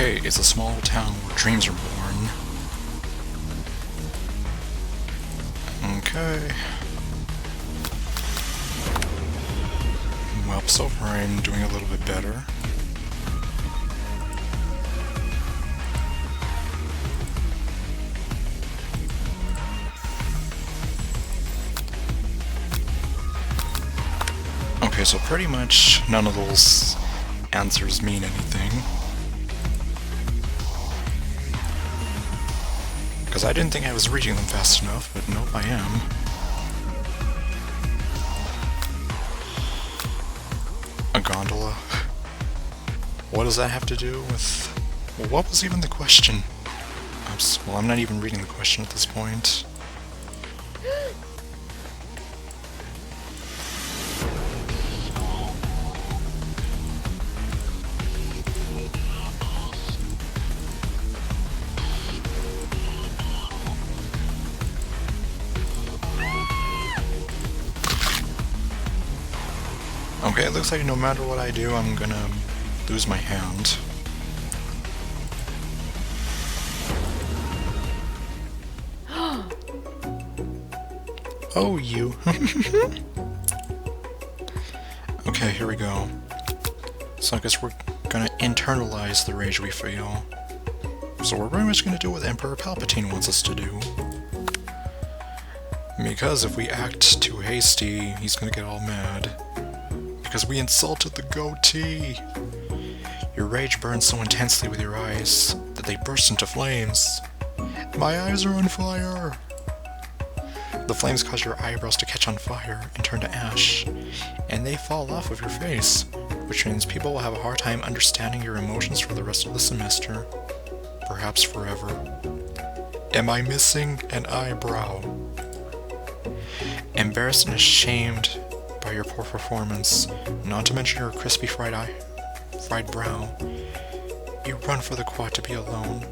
Okay, it's a small town where dreams are born. Okay. Well, so far I'm doing a little bit better. Okay, so pretty much none of those answers mean anything. Because I didn't think I was reading them fast enough, but nope, I am. A gondola. What does that have to do with... Well, what was even the question? Well, I'm not even reading the question at this point. Okay, it looks like no matter what I do, I'm gonna lose my hand. Oh, you. Okay, here we go. So I guess we're gonna internalize the rage we feel. So we're pretty much gonna do what Emperor Palpatine wants us to do. Because if we act too hasty, he's gonna get all mad. Because we insulted the goatee! Your rage burns so intensely with your eyes that they burst into flames. My eyes are on fire! The flames cause your eyebrows to catch on fire and turn to ash, and they fall off of your face, which means people will have a hard time understanding your emotions for the rest of the semester. Perhaps forever. Am I missing an eyebrow? Embarrassed and ashamed by your poor performance, not to mention your crispy fried brow, you run for the quad to be alone.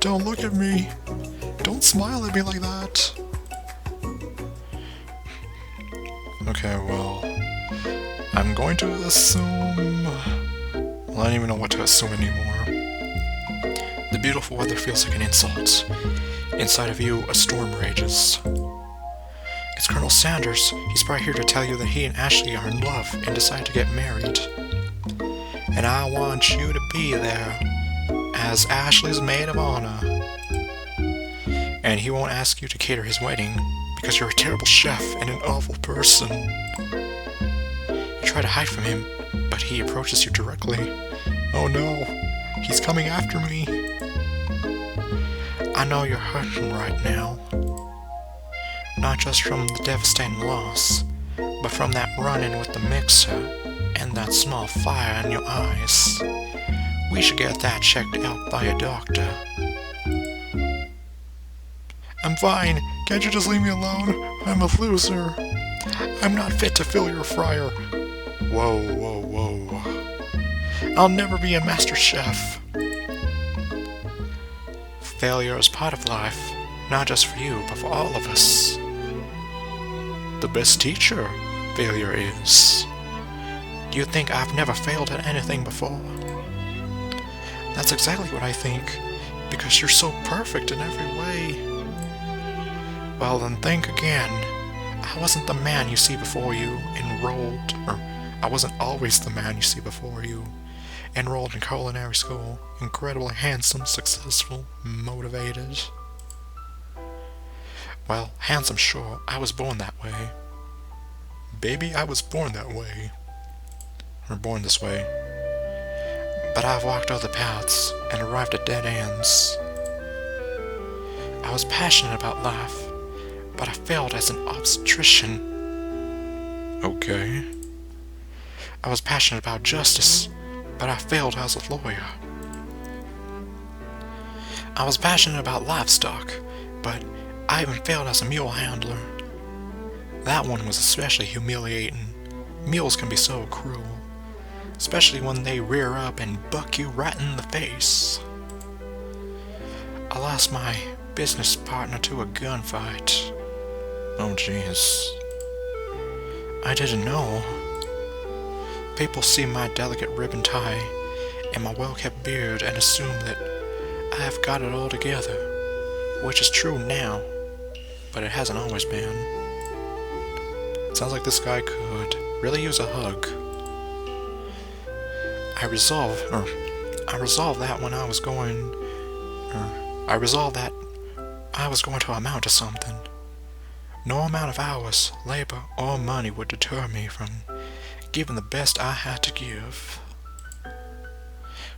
Don't look at me! Don't smile at me like that! Okay, well, I'm going to assume... Well, I don't even know what to assume anymore. The beautiful weather feels like an insult. Inside of you, a storm rages. It's Colonel Sanders. He's probably here to tell you that he and Ashley are in love and decide to get married. And I want you to be there as Ashley's maid of honor. And he won't ask you to cater his wedding because you're a terrible chef and an awful person. You try to hide from him, but he approaches you directly. Oh no, he's coming after me. I know you're hurting right now. Not just from the devastating loss, but from that run-in with the mixer and that small fire in your eyes. We should get that checked out by a doctor. I'm fine. Can't you just leave me alone? I'm a loser. I'm not fit to fill your fryer. Whoa, whoa, whoa. I'll never be a master chef. Failure is part of life, not just for you, but for all of us. The best teacher, failure is. Do you think I've never failed at anything before? That's exactly what I think, because you're so perfect in every way. Well, then think again. I wasn't the man you see before you, I wasn't always the man you see before you. Enrolled in culinary school, incredibly handsome, successful, motivated. Well, handsome, sure, I was born that way. Baby, I was born that way. Or born this way. But I've walked other paths and arrived at dead ends. I was passionate about life, but I failed as an obstetrician. Okay. I was passionate about justice, but I failed as a lawyer. I was passionate about livestock, but I even failed as a mule handler. That one was especially humiliating. Mules can be so cruel, especially when they rear up and buck you right in the face. I lost my business partner to a gunfight. Oh jeez. I didn't know. People see my delicate ribbon tie and my well-kept beard and assume that I have got it all together, which is true now, but it hasn't always been. It sounds like this guy could really use a hug. I resolved that I was going to amount to something. No amount of hours, labor, or money would deter me from giving the best I had to give.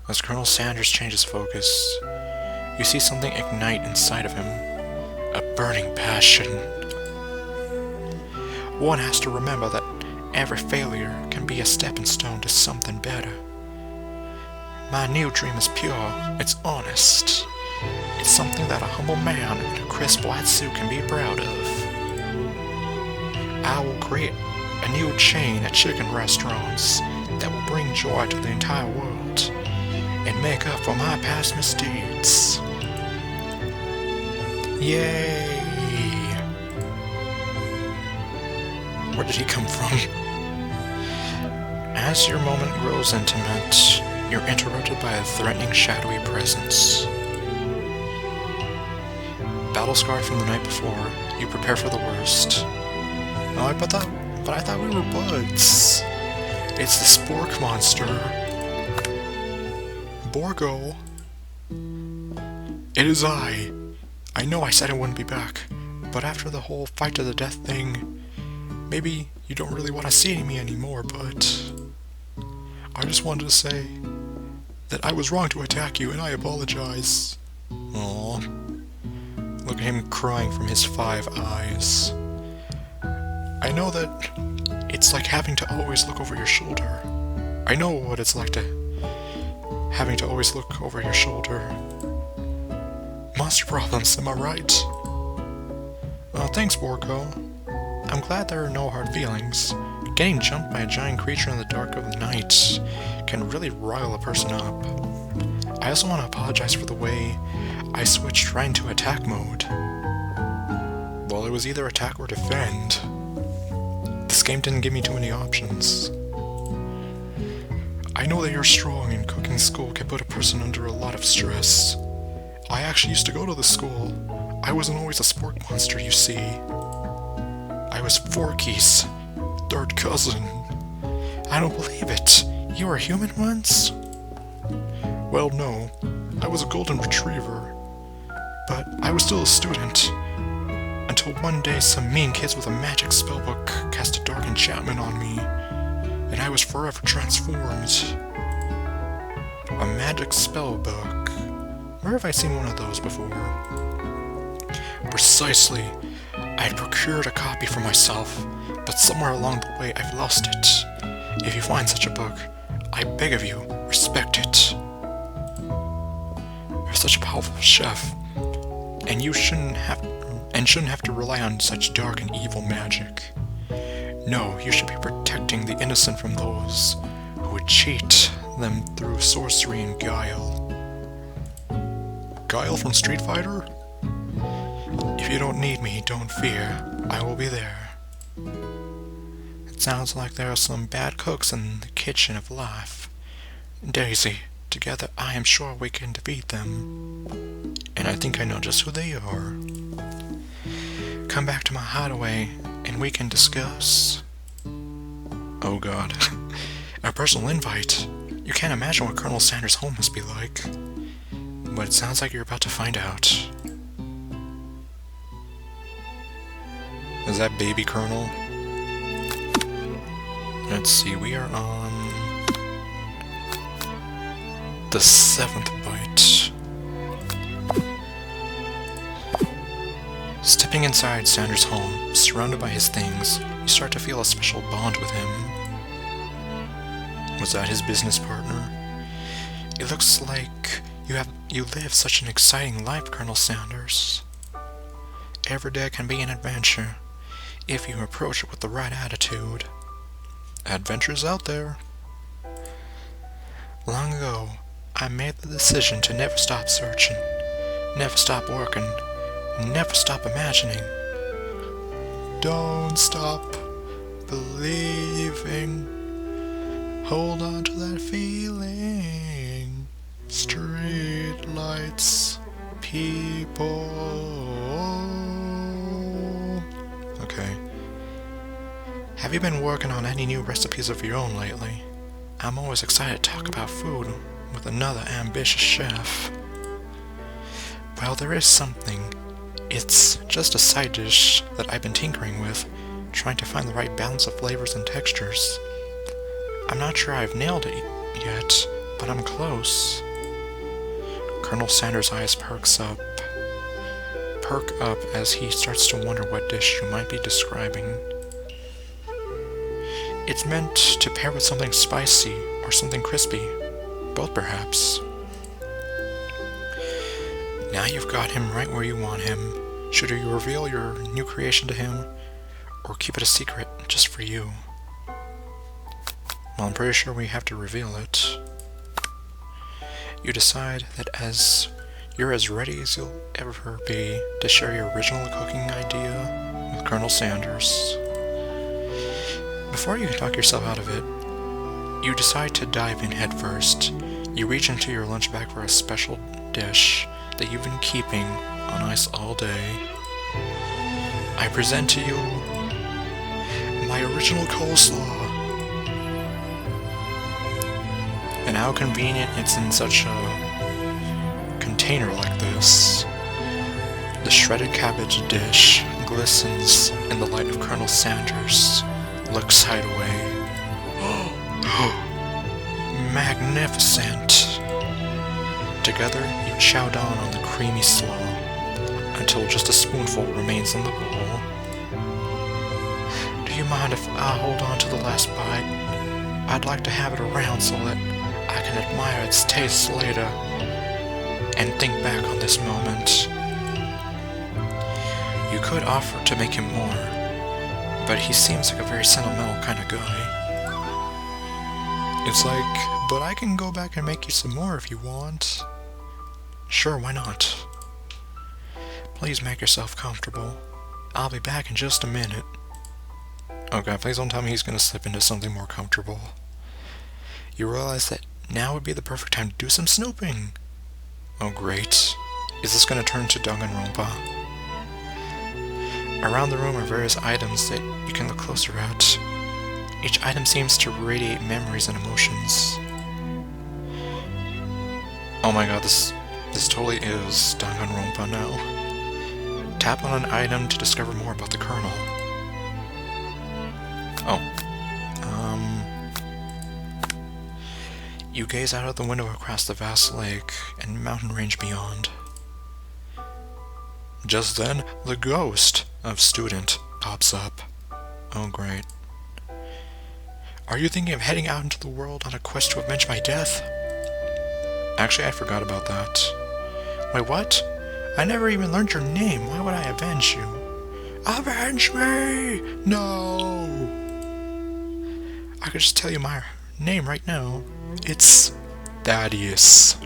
As Colonel Sanders changes focus, you see something ignite inside of him, a burning passion. One has to remember that every failure can be a stepping stone to something better. My new dream is pure, it's honest. It's something that a humble man in a crisp white suit can be proud of. I will create a new chain of chicken restaurants that will bring joy to the entire world and make up for my past misdeeds. Yay! Where did he come from? As your moment grows intimate, you're interrupted by a threatening shadowy presence. Battle scarred from the night before, you prepare for the worst. Oh, I thought we were buds. It's the Spork monster. Borgo. It is I. I know I said I wouldn't be back, but after the whole fight to the death thing, maybe you don't really want to see me anymore, but I just wanted to say that I was wrong to attack you, and I apologize. Aww. Look at him crying from his 5 eyes. I know that it's like having to always look over your shoulder. I know what it's like having to always look over your shoulder. Monster problems, am I right? Thanks, Borgo. I'm glad there are no hard feelings. Getting jumped by a giant creature in the dark of the night can really rile a person up. I also want to apologize for the way I switched right into attack mode. Well, it was either attack or defend. This game didn't give me too many options. I know that you're strong and cooking school can put a person under a lot of stress. I actually used to go to the school. I wasn't always a spork monster, you see. I was Forky's third cousin. I don't believe it. You were human once? Well, no. I was a golden retriever. But I was still a student. Until one day some mean kids with a magic spellbook cast a dark enchantment on me, and I was forever transformed. A magic spellbook. Where have I seen one of those before? Precisely. I had procured a copy for myself, but somewhere along the way I've lost it. If you find such a book, I beg of you, respect it. You're such a powerful chef, and you shouldn't have to rely on such dark and evil magic. No, you should be protecting the innocent from those who would cheat them through sorcery and guile. Guile from Street Fighter? If you don't need me, don't fear. I will be there. It sounds like there are some bad cooks in the kitchen of life. Daisy, together I am sure we can defeat them. And I think I know just who they are. Come back to my hideaway, and we can discuss. Oh god. A personal invite. You can't imagine what Colonel Sanders' home must be like. But it sounds like you're about to find out. Is that baby Colonel? Let's see, we are on the 7th bite. Stepping inside Sanders' home, surrounded by his things, you start to feel a special bond with him. Was that his business partner? It looks like you live such an exciting life, Colonel Sanders. Every day can be an adventure, if you approach it with the right attitude. Adventures out there. Long ago, I made the decision to never stop searching, never stop working, never stop imagining. Don't stop believing. Hold on to that feeling. Street lights, people. Okay. Have you been working on any new recipes of your own lately? I'm always excited to talk about food with another ambitious chef. Well, there is something. It's just a side dish that I've been tinkering with, trying to find the right balance of flavors and textures. I'm not sure I've nailed it yet, but I'm close. Colonel Sanders' eyes perk up as he starts to wonder what dish you might be describing. It's meant to pair with something spicy or something crispy. Both, perhaps. Now you've got him right where you want him. Should you reveal your new creation to him, or keep it a secret just for you? Well, I'm pretty sure we have to reveal it. You decide that you're as ready as you'll ever be to share your original cooking idea with Colonel Sanders. Before you can talk yourself out of it, you decide to dive in head first. You reach into your lunch bag for a special dish that you've been keeping on ice all day. I present to you my original coleslaw. And how convenient it's in such a container like this. The shredded cabbage dish glistens in the light of Colonel Sanders' looks hideaway. Magnificent! Together, you chow down on the creamy slaw until just a spoonful remains in the bowl. Do you mind if I hold on to the last bite? I'd like to have it around so that I can admire its taste later and think back on this moment. You could offer to make him more, but he seems like a very sentimental kind of guy. It's like, but I can go back and make you some more if you want. Sure, why not? Please make yourself comfortable. I'll be back in just a minute. Oh god, please don't tell me he's gonna slip into something more comfortable. You realize that now would be the perfect time to do some snooping. Oh great. Is this gonna turn to Danganronpa? Around the room are various items that you can look closer at. Each item seems to radiate memories and emotions. Oh my god, this totally is Danganronpa now. Tap on an item to discover more about the Colonel. You gaze out of the window across the vast lake and mountain range beyond. Just then, the ghost of Student pops up. Oh great. Are you thinking of heading out into the world on a quest to avenge my death? Actually, I forgot about that. Wait, what? I never even learned your name. Why would I avenge you? Avenge me! No! I could just tell you my name right now. It's Thaddeus.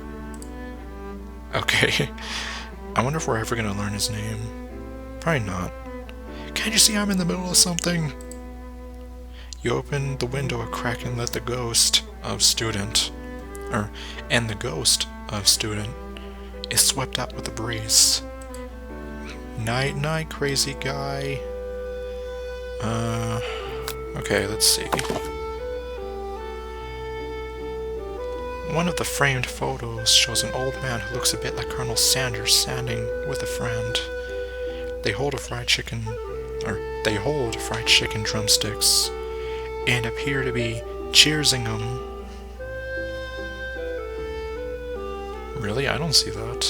Okay. I wonder if we're ever gonna learn his name. Probably not. Can't you see I'm in the middle of something? You open the window a crack and let the ghost of Student, and the ghost of Student is swept out with the breeze. Night night, crazy guy. Okay, let's see. One of the framed photos shows an old man who looks a bit like Colonel Sanders standing with a friend. They hold fried chicken drumsticks and appear to be cheersing them. Really? I don't see that.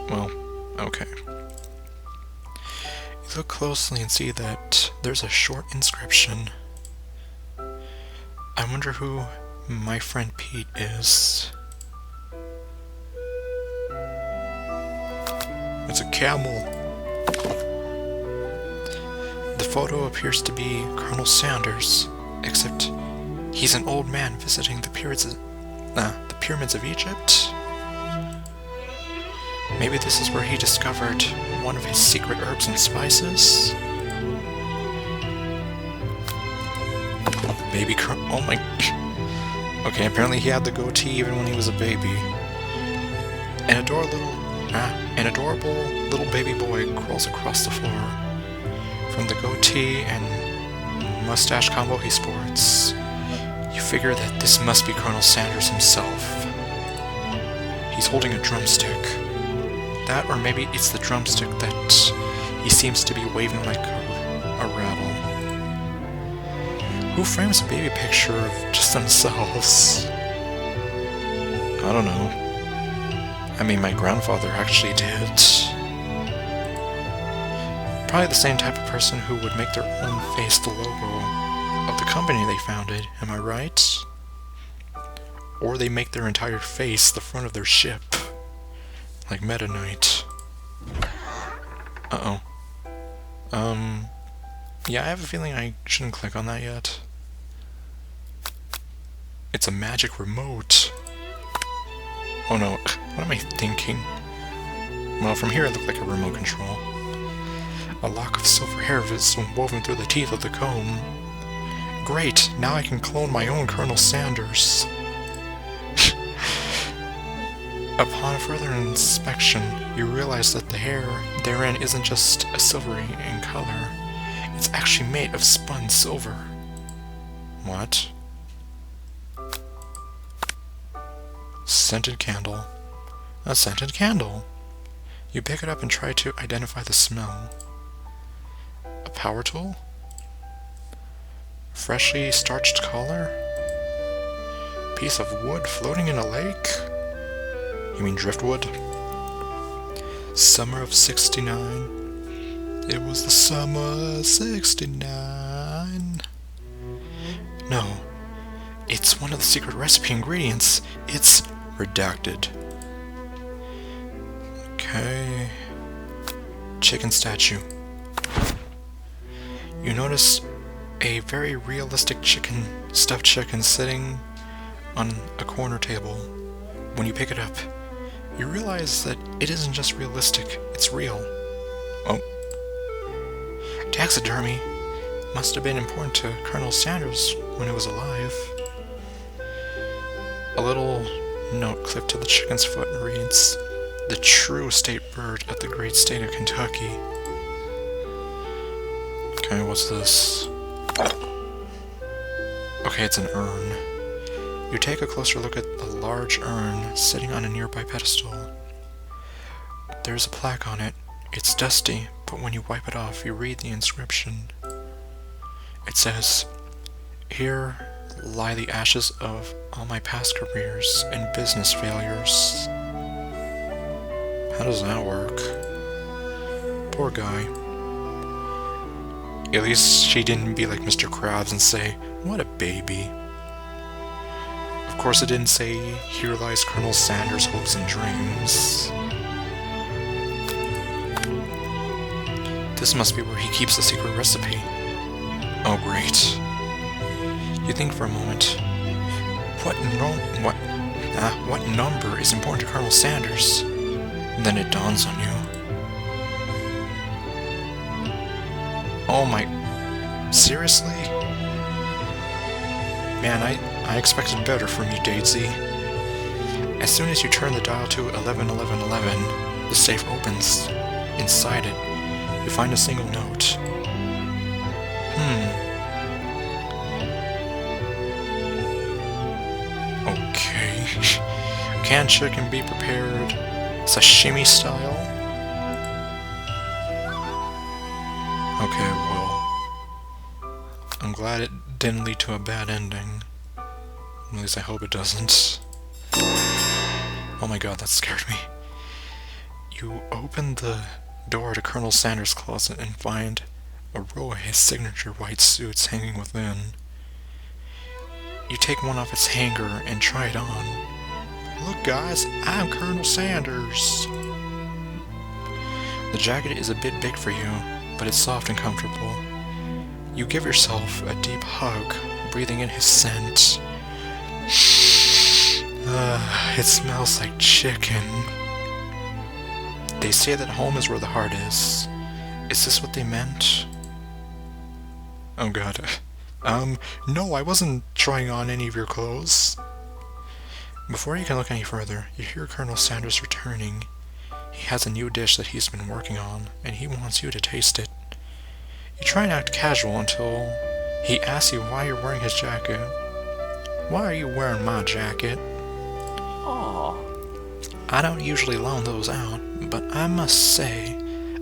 Well, okay. You look closely and see that there's a short inscription. I wonder who my friend Pete is. It's a camel. The photo appears to be Colonel Sanders, except he's an old man visiting the pyramids of Egypt. Maybe this is where he discovered one of his secret herbs and spices. Maybe oh my... Okay, apparently he had the goatee even when he was a baby. An adorable little baby boy crawls across the floor. From the goatee and mustache combo he sports, you figure that this must be Colonel Sanders himself. He's holding a drumstick. That, or maybe it's the drumstick that he seems to be waving like a rattle. Who frames a baby picture of just themselves? I don't know. I mean, my grandfather actually did. Probably the same type of person who would make their own face the logo of the company they founded, am I right? Or they make their entire face the front of their ship, like Meta Knight. Uh-oh. Yeah, I have a feeling I shouldn't click on that yet. It's a magic remote. Oh no, what am I thinking? Well, from here it looked like a remote control. A lock of silver hair is woven through the teeth of the comb. Great, now I can clone my own Colonel Sanders. Upon further inspection, you realize that the hair therein isn't just a silvery in color. It's actually made of spun silver. What? Scented candle. A scented candle. You pick it up and try to identify the smell. A power tool? Freshly starched collar? Piece of wood floating in a lake? You mean driftwood? Summer of '69. It was the summer of '69. No. It's one of the secret recipe ingredients. It's redacted. Okay. Chicken statue. You notice a very realistic stuffed chicken sitting on a corner table. When you pick it up, you realize that it isn't just realistic, it's real. Oh. Taxidermy must have been important to Colonel Sanders when he was alive. A little note clipped to the chicken's foot reads, "The true state bird of the great state of Kentucky." Okay, what's this? Okay, it's an urn. You take a closer look at the large urn sitting on a nearby pedestal. There's a plaque on it. It's dusty, but when you wipe it off, you read the inscription. It says, "Here lie the ashes of all my past careers and business failures." How does that work? Poor guy. At least she didn't be like Mr. Krabs and say, "What a baby." Of course it didn't say, "Here lies Colonel Sanders' hopes and dreams." This must be where he keeps the secret recipe. Oh great. You think for a moment, what number is important to Colonel Sanders? And then it dawns on you. Oh my... seriously? Man, I expected better from you, Daisy. As soon as you turn the dial to 111111, the safe opens. Inside it, you find a single note. Okay. Canned chicken be prepared sashimi style? Okay, well, I'm glad it didn't lead to a bad ending. At least I hope it doesn't. Oh my god, that scared me. You open the door to Colonel Sanders' closet and find a row of his signature white suits hanging within. You take one off its hanger and try it on. Look guys, I'm Colonel Sanders! The jacket is a bit big for you, but it's soft and comfortable. You give yourself a deep hug, breathing in his scent. It smells like chicken. They say that home is where the heart is. Is this what they meant? Oh god. No, I wasn't trying on any of your clothes. Before you can look any further, you hear Colonel Sanders returning. He has a new dish that he's been working on, and he wants you to taste it. You try and act casual until he asks you why you're wearing his jacket. Why are you wearing my jacket? Aww. I don't usually loan those out, but I must say,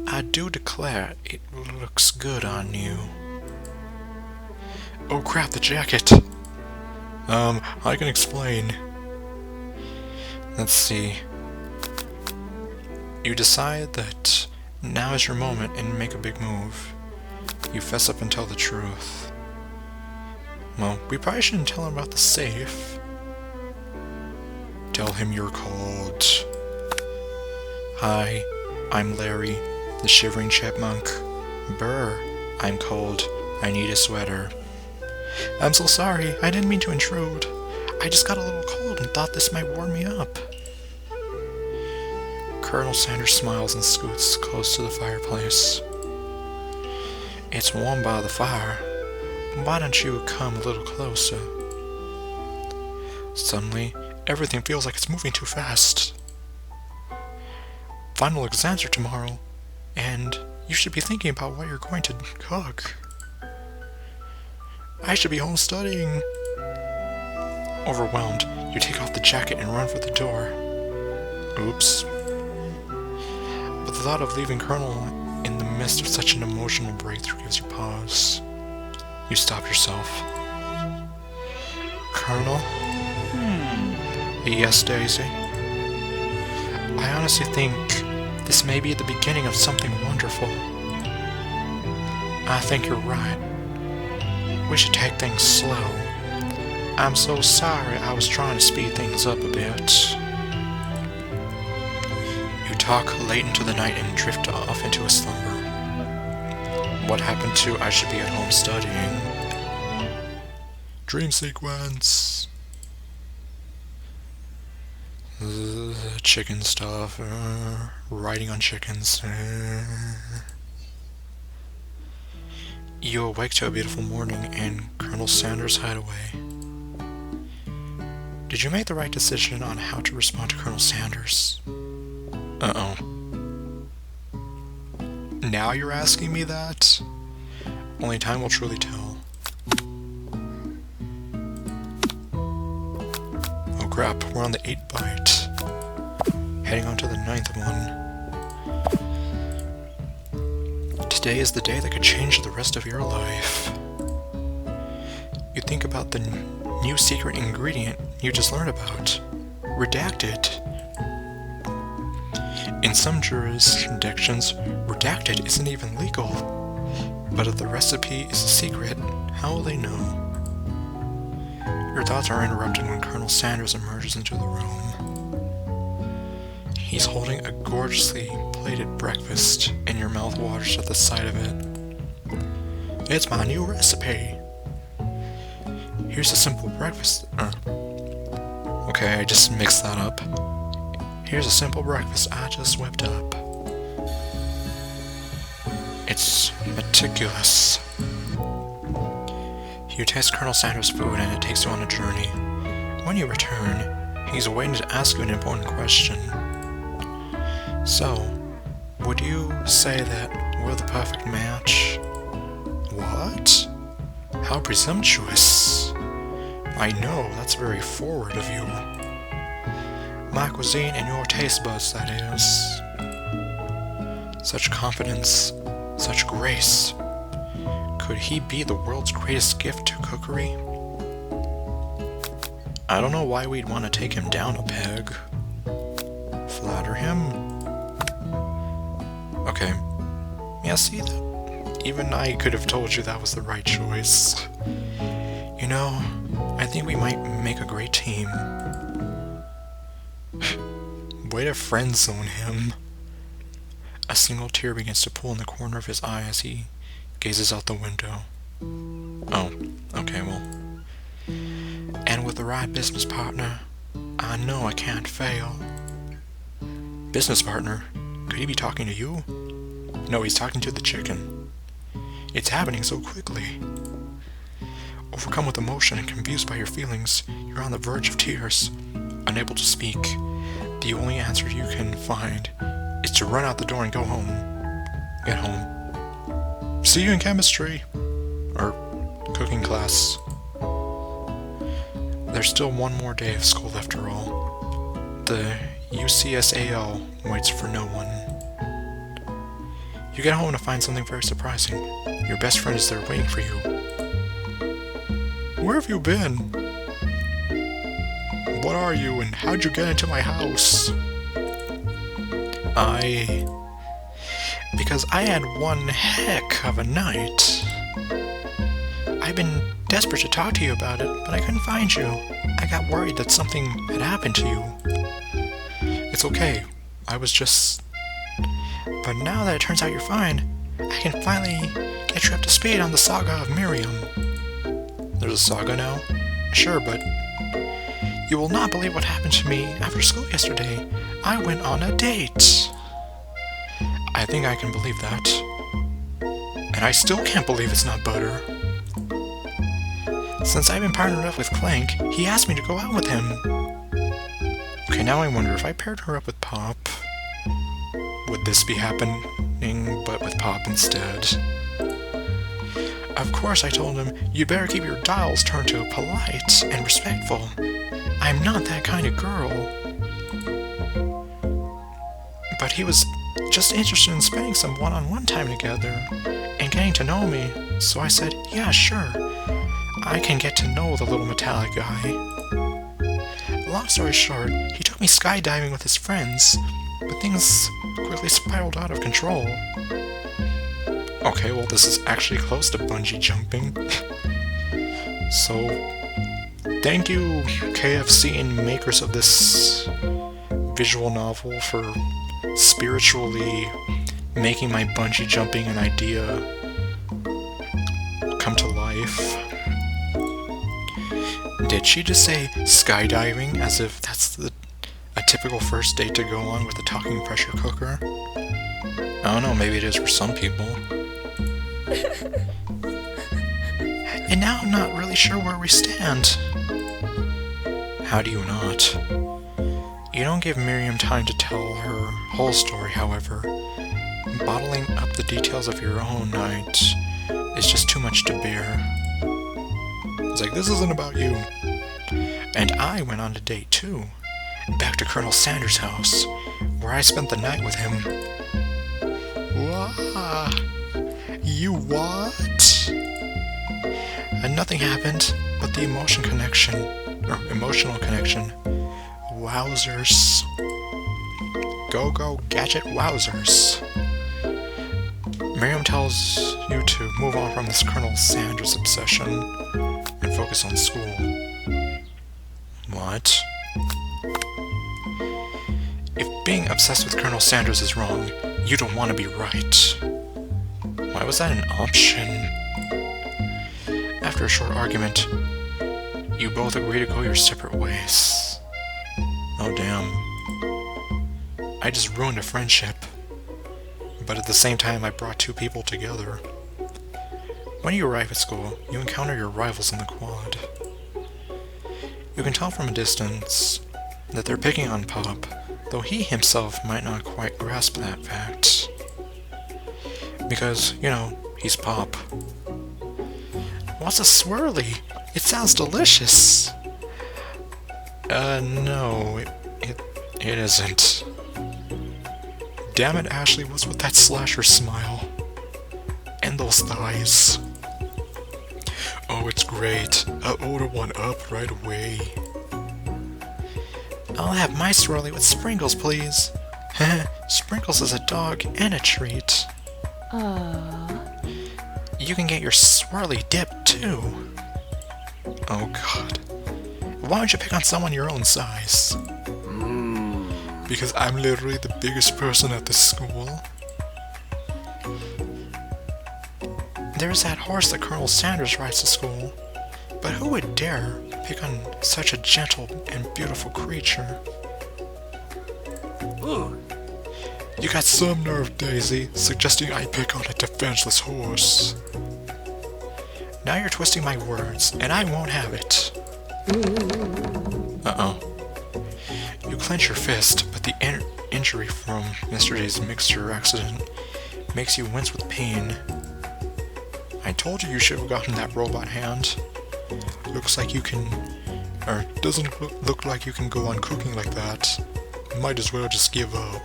I do declare it looks good on you. Oh crap, the jacket! I can explain. Let's see. You decide that now is your moment and make a big move. You fess up and tell the truth. Well, we probably shouldn't tell him about the safe. Tell him you're called. Hi, I'm Larry, the Shivering Chipmunk. Brr, I'm cold. I need a sweater. I'm so sorry, I didn't mean to intrude. I just got a little cold and thought this might warm me up. Colonel Sanders smiles and scoots close to the fireplace. It's warm by the fire. Why don't you come a little closer? Suddenly, everything feels like it's moving too fast. Final exams are tomorrow, and you should be thinking about what you're going to cook. I should be home studying. Overwhelmed, you take off the jacket and run for the door. Oops. But the thought of leaving Colonel in the midst of such an emotional breakthrough gives you pause. You stop yourself. Colonel? Yes, Daisy. I honestly think this may be the beginning of something wonderful. I think you're right. We should take things slow. I'm so sorry I was trying to speed things up a bit. You talk late into the night and drift off into a slumber. What happened to I should be at home studying? Dream sequence. Chicken stuff. Riding on chickens. You awake to a beautiful morning in Colonel Sanders' hideaway. Did you make the right decision on how to respond to Colonel Sanders? Uh-oh. Now you're asking me that? Only time will truly tell. Oh crap, we're on the 8-byte. Heading on to the 9th one. Today is the day that could change the rest of your life. You think about the new secret ingredient you just learned about. Redacted. In some jurisdictions, redacted isn't even legal. But if the recipe is a secret, how will they know? Your thoughts are interrupted when Colonel Sanders emerges into the room. He's holding a gorgeously plated breakfast, and your mouth waters at the sight of it. It's my new recipe. Here's a simple breakfast. Okay, I just mixed that up. Here's a simple breakfast I just whipped up. It's meticulous. You taste Colonel Sanders' food and it takes you on a journey. When you return, he's waiting to ask you an important question. So, would you say that we're the perfect match? What? How presumptuous. I know, that's very forward of you. My cuisine and your taste buds, that is. Such confidence, such grace. Could he be the world's greatest gift to cookery? I don't know why we'd want to take him down a peg. Flatter him? Okay. Yeah, see that? Even I could have told you that was the right choice. You know, I think we might make a great team. Way to friend zone him. A single tear begins to pool in the corner of his eye as he gazes out the window. Oh, okay, well. And with the right business partner, I know I can't fail. Business partner? Could he be talking to you? No, he's talking to the chicken. It's happening so quickly. Overcome with emotion and confused by your feelings, you're on the verge of tears. unable to speak, the only answer you can find is to run out the door and go home. Get home. See you in chemistry. Or cooking class. There's still one more day of school after all. The UCSAL waits for no one. You get home to find something very surprising. Your best friend is there waiting for you. Where have you been? What are you, and how'd you get into my house? Because I had one heck of a night. I've been desperate to talk to you about it, but I couldn't find you. I got worried that something had happened to you. It's okay. I was just... But now that it turns out you're fine, I can finally get you up to speed on the saga of Miriam. There's a saga now? Sure, but... You will not believe what happened to me after school yesterday. I went on a date. I think I can believe that. And I still can't believe it's not butter. Since I've been partnered up with Clank, he asked me to go out with him. Okay, now I wonder if I paired her up with Pop, would this be happening, but with Pop instead? Of course I told him, you'd better keep your dials turned to polite and respectful. I'm not that kind of girl. But he was just interested in spending some one-on-one time together and getting to know me, so I said, yeah, sure. I can get to know the little metallic guy. Long story short, he took me skydiving with his friends, but things quickly spiraled out of control. Okay, well this is actually close to bungee jumping. So, thank you KFC and makers of this visual novel for spiritually making my bungee jumping an idea come to life. Did she just say skydiving as if that's a typical first date to go on with a talking pressure cooker? I don't know, maybe it is for some people. And now I'm not really sure where we stand. How do you not? You don't give Miriam time to tell her whole story, however. Bottling up the details of your own night is just too much to bear. It's like, this isn't about you. And I went on a date too. Back to Colonel Sanders' house, where I spent the night with him. Wah! You what? And nothing happened but the emotional connection. Wowzers. Go, gadget wowzers. Miriam tells you to move on from this Colonel Sanders obsession and focus on school. What? If being obsessed with Colonel Sanders is wrong, you don't want to be right. Why was that an option? After a short argument, you both agree to go your separate ways. Oh damn. I just ruined a friendship. But at the same time, I brought two people together. When you arrive at school, you encounter your rivals in the quad. You can tell from a distance that they're picking on Pop, though he himself might not quite grasp that fact. Because, you know, he's Pop. What's a swirly? It sounds delicious! No, it isn't. Damn it, Ashley, what's with that slasher smile? And those thighs. Oh, it's great. I'll order one up right away. I'll have my swirly with sprinkles, please. Sprinkles is a dog and a treat. You can get your swirly dip, too. Oh, God. Why don't you pick on someone your own size? Because I'm literally the biggest person at this school. There's that horse that Colonel Sanders rides to school. But who would dare pick on such a gentle and beautiful creature? Ooh. You got some nerve, Daisy, suggesting I pick on a defenseless horse. Now you're twisting my words, and I won't have it. Uh-oh. clench your fist, but the injury from yesterday's mixture accident makes you wince with pain. I told you should have gotten that robot hand. Looks like you can... or doesn't look like you can go on cooking like that. Might as well just give up.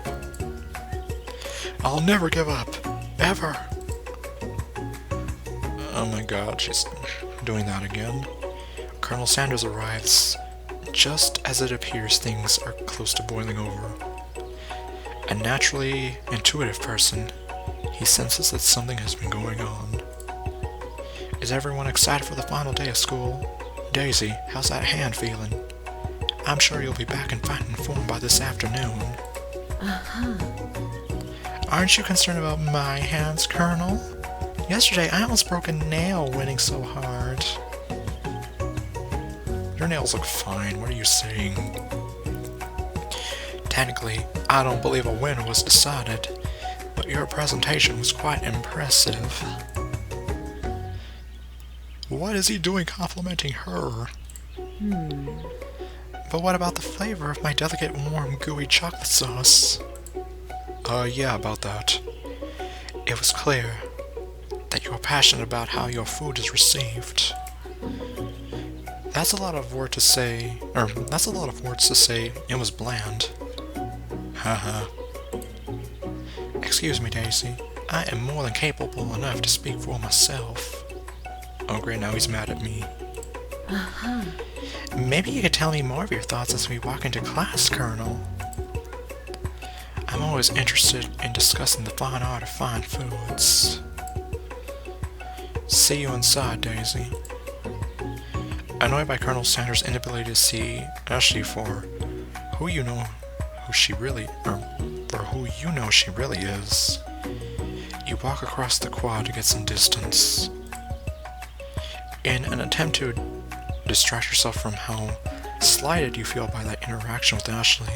I'll never give up. Ever. Oh my god, she's doing that again. Colonel Sanders arrives just as it appears things are close to boiling over. A naturally intuitive person, he senses that something has been going on. Is everyone excited for the final day of school? Daisy, how's that hand feeling? I'm sure you'll be back in fighting form by this afternoon. Aren't you concerned about my hands, Colonel? Yesterday I almost broke a nail winning so hard. Your nails look fine, what are you saying? Technically, I don't believe a win was decided, but your presentation was quite impressive. What is he doing complimenting her? But what about the flavor of my delicate, warm, gooey chocolate sauce? Yeah, about that. It was clear that you are passionate about how your food is received. That's a lot of words to say, it was bland. Haha. Excuse me, Daisy. I am more than capable enough to speak for myself. Oh great, now he's mad at me. Maybe you could tell me more of your thoughts as we walk into class, Colonel. I'm always interested in discussing the fine art of fine foods. See you inside, Daisy. Annoyed by Colonel Sanders' inability to see Ashley for who you know she really is, you walk across the quad to get some distance. In an attempt to distract yourself from how slighted you feel by that interaction with Ashley,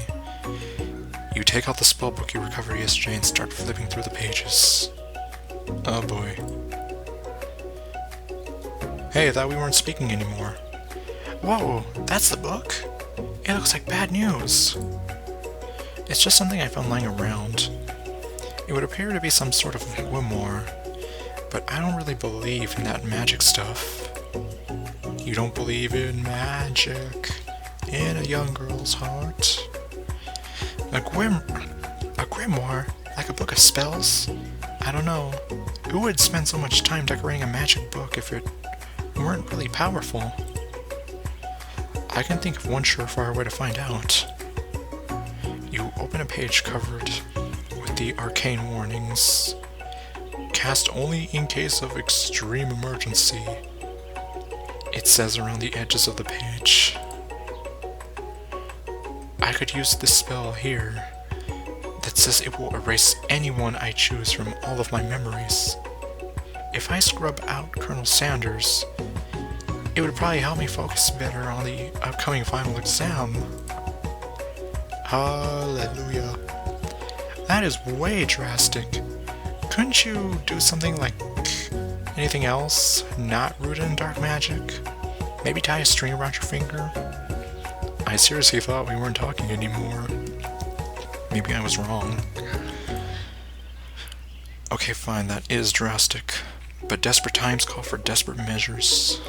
you take out the spellbook you recovered yesterday and start flipping through the pages. Oh boy. Hey, I thought we weren't speaking anymore. Whoa, that's the book? It looks like bad news. It's just something I found lying around. It would appear to be some sort of grimoire, but I don't really believe in that magic stuff. You don't believe in magic in a young girl's heart? A grimoire? Like a book of spells? I don't know. Who would spend so much time decorating a magic book if it weren't really powerful? I can think of one surefire way to find out. You open a page covered with the arcane warnings. Cast only in case of extreme emergency. It says around the edges of the page. I could use this spell here that says it will erase anyone I choose from all of my memories. If I scrub out Colonel Sanders, it would probably help me focus better on the upcoming final exam. Hallelujah. That is way drastic. Couldn't you do something like anything else not rooted in dark magic? Maybe tie a string around your finger? I seriously thought we weren't talking anymore. Maybe I was wrong. Okay, fine, that is drastic. But desperate times call for desperate measures.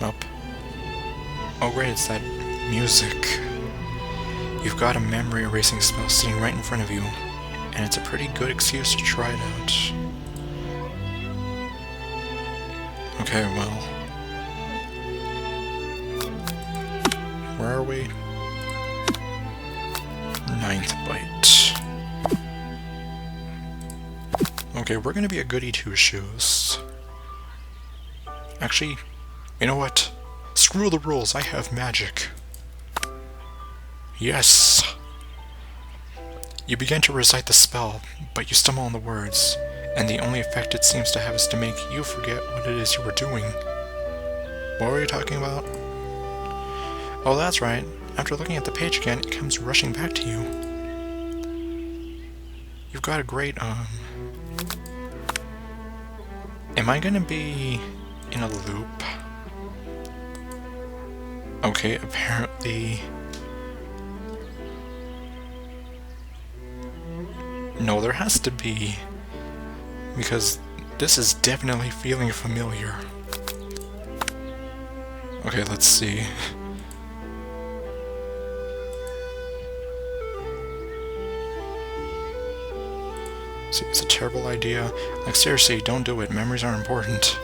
Up. Oh great, it's that music. You've got a memory erasing spell sitting right in front of you, and it's a pretty good excuse to try it out. Okay, well. Where are we? 9th bite. Okay, we're gonna be a goody two-shoes. Actually, you know what? Screw the rules, I have magic. Yes! You begin to recite the spell, but you stumble on the words, and the only effect it seems to have is to make you forget what it is you were doing. What were you talking about? Oh, that's right. After looking at the page again, it comes rushing back to you. You've got a great, Am I gonna be in a loop? Okay, be. No, there has to be. Because this is definitely feeling familiar. Okay, let's see. See, it's a terrible idea. Like, seriously, don't do it. Memories are important.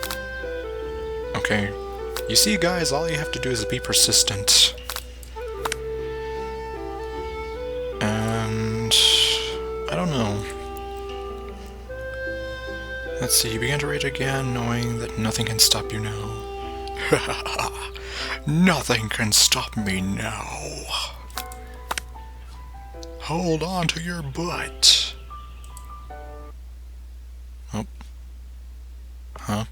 Okay. You see, guys, all you have to do is be persistent. And... I don't know. Let's see, you begin to rage again, knowing that nothing can stop you now. Nothing can stop me now. Hold on to your butt. Oh. Huh?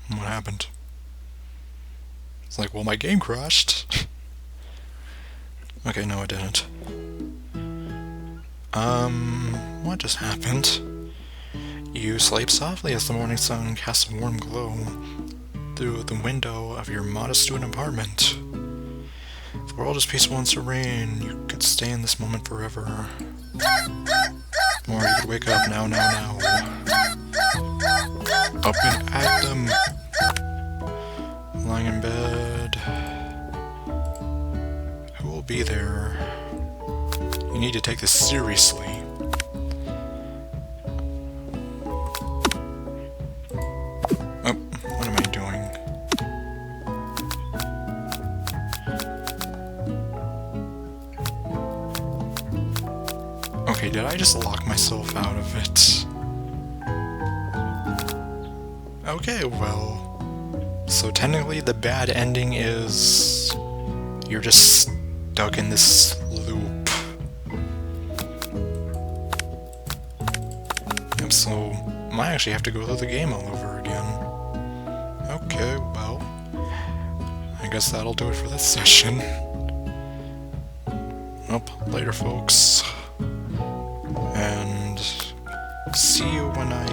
What happened? It's like, well, my game crashed. Okay, no, it didn't. What just happened? You sleep softly as the morning sun casts a warm glow through the window of your modest student apartment. The world is peaceful and serene. You could stay in this moment forever. Or you could wake up now. Up and at them. Lying in bed. Who will be there? You need to take this seriously. Oh, what am I doing? Okay, did I just lock myself out of it? Okay, well... So technically the bad ending is... You're just stuck in this loop. Yep, so I actually have to go through the game all over again. Okay, well... I guess that'll do it for this session. Well, later folks. And see you when I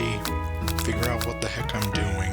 figure out what the heck I'm doing.